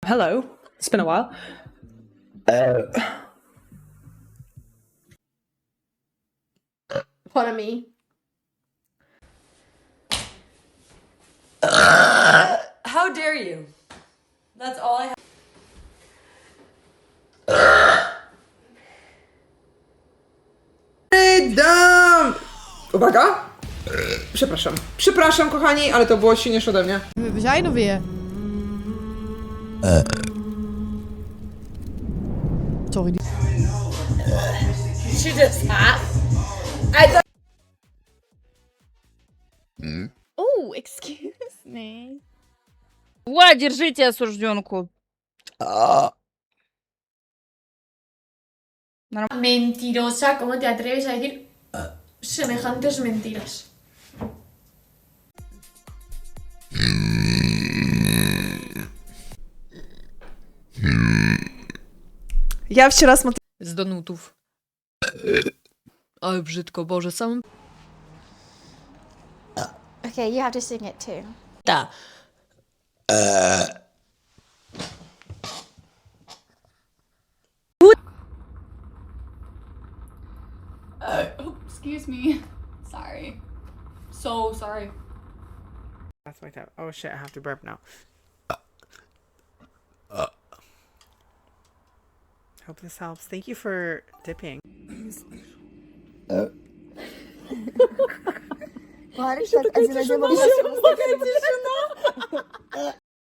Hello. It's been a while. Pardon me. How dare you? That's all I have. Uwaga! Przepraszam. Przepraszam, kochani, ale to było silniejsze ode mnie. We zijn er weer. Sorry. She just hot. I thought. Oh, excuse me. Ła, держите осужденку. Mentirosa, ¿cómo te atreves a decir semejantes mentiras? Ja wчера смотрела... Z donutów. Ale brzydko, Boże, sam... Okay, you have to sing it too. Ta. Oh, excuse me. Sorry. So sorry. That's like that. Oh shit, I have to burp now. Hope this helps. Thank you for dipping. Barış, tak acele